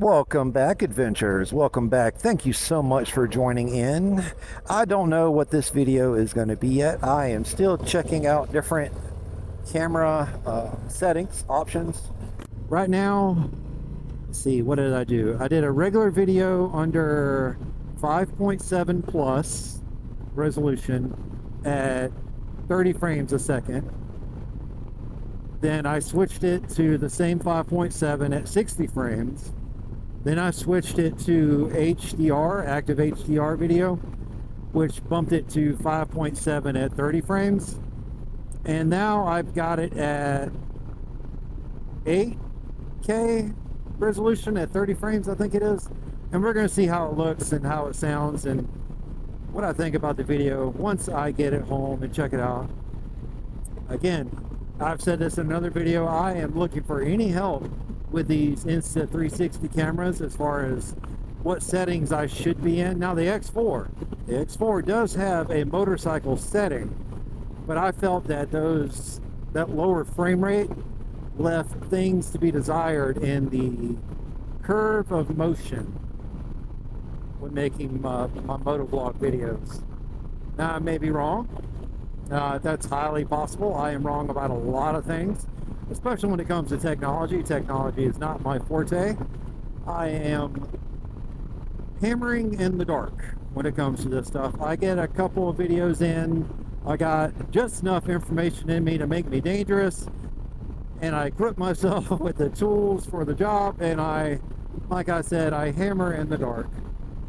Welcome back, adventurers. Welcome back. Thank you so much for joining in. I don't know what this video is going to be yet. I am still checking out different camera settings, options. Right now, let's see, what did I do? I did a regular video under 5.7 plus resolution at 30 frames a second. Then I switched it to the same 5.7 at 60 frames. Then I switched it to HDR, active HDR video, which bumped it to 5.7 at 30 frames. And now I've got it at 8K resolution at 30 frames, I think it is. And we're going to see how it looks and how it sounds and what I think about the video once I get it home and check it out. Again, I've said this in another video, I am looking for any help with these Insta360 cameras as far as what settings I should be in. Now the X4 does have a motorcycle setting, but I felt that that lower frame rate left things to be desired in the curve of motion when making my motovlog videos. Now I may be wrong. That's highly possible. I am wrong about a lot of things, especially when it comes to technology. Technology is not my forte. I am hammering in the dark when it comes to this stuff. I get a couple of videos in. I got just enough information in me to make me dangerous, and I equip myself with the tools for the job, and like I said, I hammer in the dark.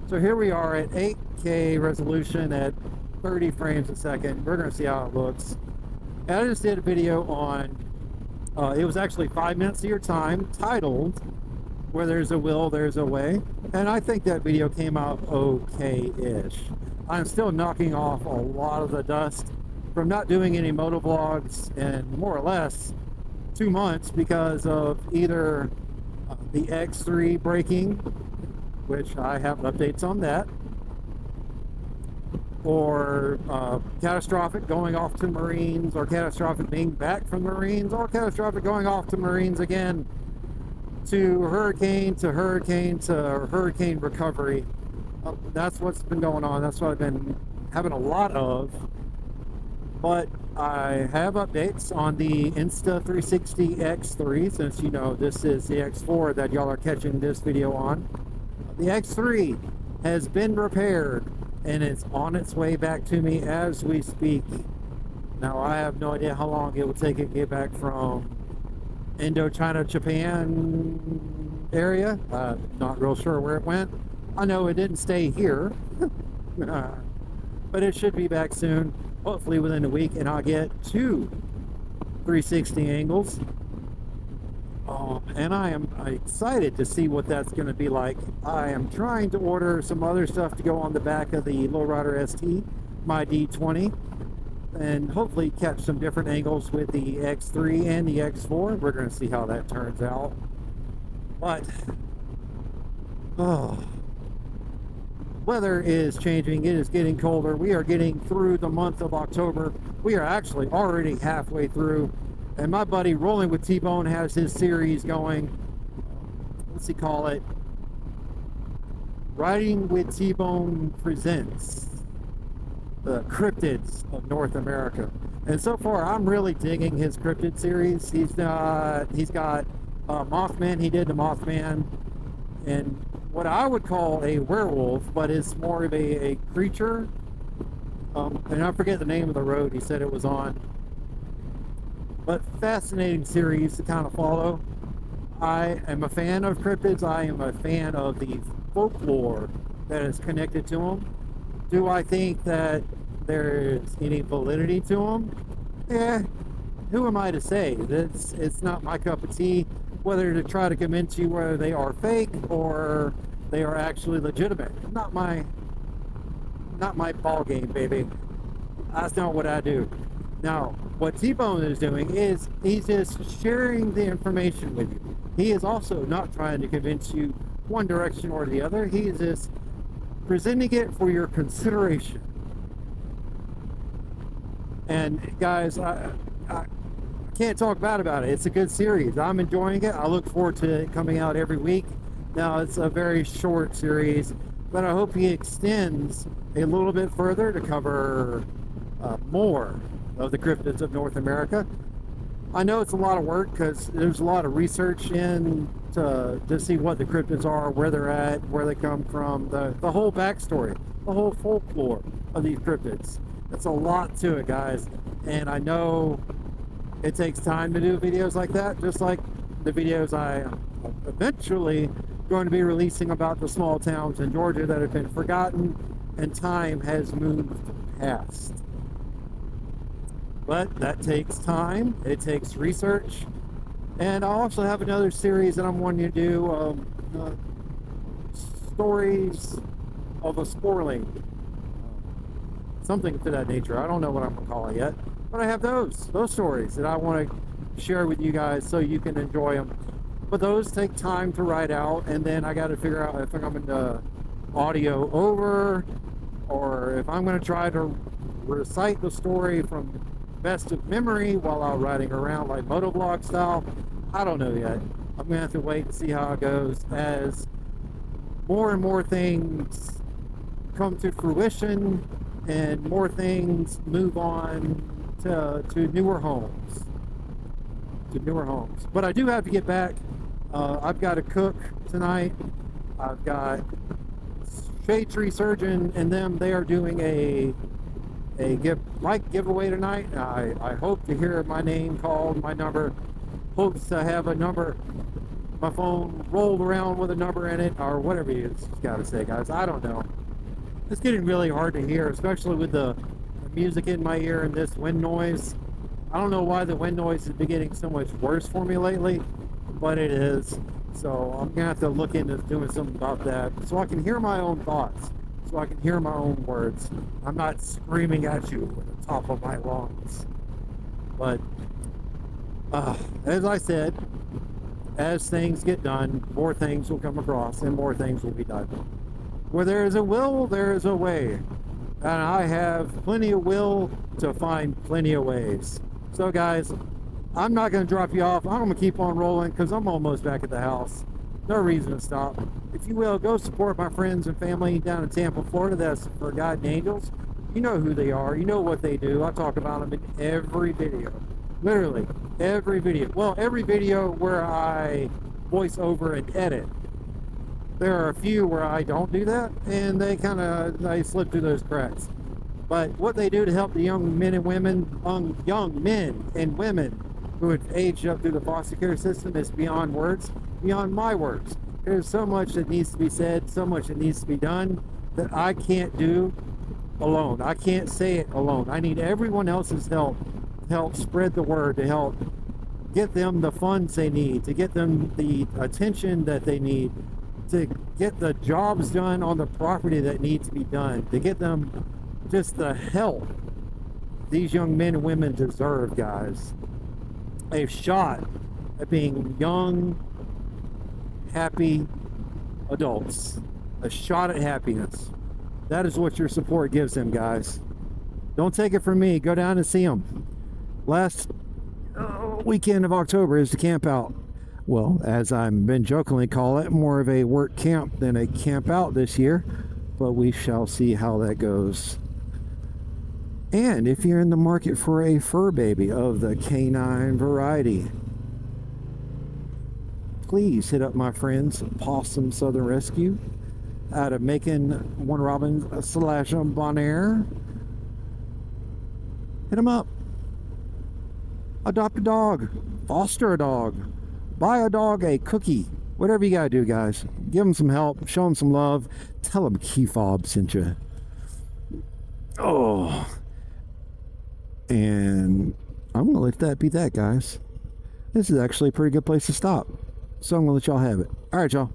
So here we are at 8K resolution at 30 frames a second. We're going to see how it looks. And I just did a video on it was actually 5 minutes of your time, titled "Where There's a Will, There's a Way," and I think that video came out okay-ish. I'm still knocking off a lot of the dust from not doing any motovlogs in more or less 2 months because of either the X3 breaking, which I have updates on that, or catastrophic going off to Marines, or catastrophic being back from Marines, or catastrophic going off to Marines again, to hurricane recovery. That's what's been going on. That's what I've been having a lot of. But I have updates on the Insta360 X3, since you know this is the X4 that y'all are catching this video on. The X3 has been repaired and it's on its way back to me as we speak. Now I have no idea how long it will take it to get back from Indochina, Japan area. Not real sure where it went. I know it didn't stay here, but it should be back soon, hopefully within a week, and I'll get 2 360 angles. And I am excited to see what that's going to be like. I am trying to order some other stuff to go on the back of the Lowrider ST, my D20, and hopefully catch some different angles with the X3 and the X4. We're going to see how that turns out. But weather is changing. It is getting colder. We are getting through the month of October. We are actually already halfway through. And my buddy Rolling with T-Bone has his series going. What's he call it? Riding with T-Bone Presents the Cryptids of North America. And so far, I'm really digging his cryptid series. He's got Mothman. He did the Mothman, and what I would call a werewolf, but it's more of a creature. And I forget the name of the road he said it was on. But fascinating series to kind of follow. I am a fan of cryptids. I am a fan of the folklore that is connected to them. Do I think that there's any validity to them? Who am I to say? It's not my cup of tea whether to try to convince you whether they are fake or they are actually legitimate. Not my ball game, baby. That's not what I do. Now, what T-Bone is doing is he's just sharing the information with you. He is also not trying to convince you one direction or the other. He is just presenting it for your consideration. And guys, I can't talk bad about it. It's a good series. I'm enjoying it. I look forward to it coming out every week. Now, it's a very short series, but I hope he extends a little bit further to cover more of the cryptids of North America. I know it's a lot of work because there's a lot of research in to see what the cryptids are, where they're at, where they come from, the whole backstory, the whole folklore of these cryptids. It's a lot to it, guys, and I know it takes time to do videos like that, just like the videos I eventually going to be releasing about the small towns in Georgia that have been forgotten and time has moved past. But that takes time, it takes research, and I also have another series that I'm wanting to do, stories of a sporling, something to that nature. I don't know what I'm gonna call it yet, but I have those stories that I want to share with you guys so you can enjoy them. But those take time to write out, and then I got to figure out if I'm going to audio over, or if I'm going to try to recite the story from best of memory while I'm riding around like MotoVlog style. I don't know yet. I'm going to have to wait and see how it goes as more and more things come to fruition and more things move on to newer homes. But I do have to get back. I've got to cook tonight. I've got Shade Tree Surgeon and them. They are doing a giveaway tonight. I hope to hear my name called, my number. Hopes to have a number, my phone rolled around with a number in it, or whatever you got to say, guys. I don't know. It's getting really hard to hear, especially with the music in my ear and this wind noise. I don't know why the wind noise has been getting so much worse for me lately, but it is. So I'm gonna have to look into doing something about that so I can hear my own thoughts, so I can hear my own words. I'm not screaming at you at the top of my lungs. But as I said, as things get done, more things will come across and more things will be done. Where there is a will, there is a way. And I have plenty of will to find plenty of ways. So guys, I'm not going to drop you off. I'm going to keep on rolling because I'm almost back at the house. No reason to stop. If you will, go support my friends and family down in Tampa, Florida. That's Forgotten Angels. You know who they are. You know what they do. I talk about them in every video. Literally, every video. Well, every video where I voice over and edit. There are a few where I don't do that, and they slip through those cracks. But what they do to help the young men and women, who have aged up through the foster care system is beyond words, beyond my words. There's so much that needs to be said, so much that needs to be done that I can't do alone. I can't say it alone. I need everyone else's help to help spread the word, to help get them the funds they need, to get them the attention that they need, to get the jobs done on the property that needs to be done, to get them just the help these young men and women deserve, guys. A shot at being young, happy adults. A shot at happiness. That is what your support gives them, guys. Don't take it from me. Go down and see them. Last weekend of October is the camp out. Well, as I've been jokingly call it, more of a work camp than a camp out this year, but we shall see how that goes. And if you're in the market for a fur baby of the canine variety, please hit up my friends Possum Southern Rescue out of Macon, Warner Robins / Bonaire. Hit them up. Adopt a dog. Foster a dog. Buy a dog a cookie. Whatever you gotta do, guys. Give them some help. Show them some love. Tell them Key Fob sent you. Oh. And I'm gonna let that be that, guys. This is actually a pretty good place to stop. So I'm gonna let y'all have it. All right, y'all.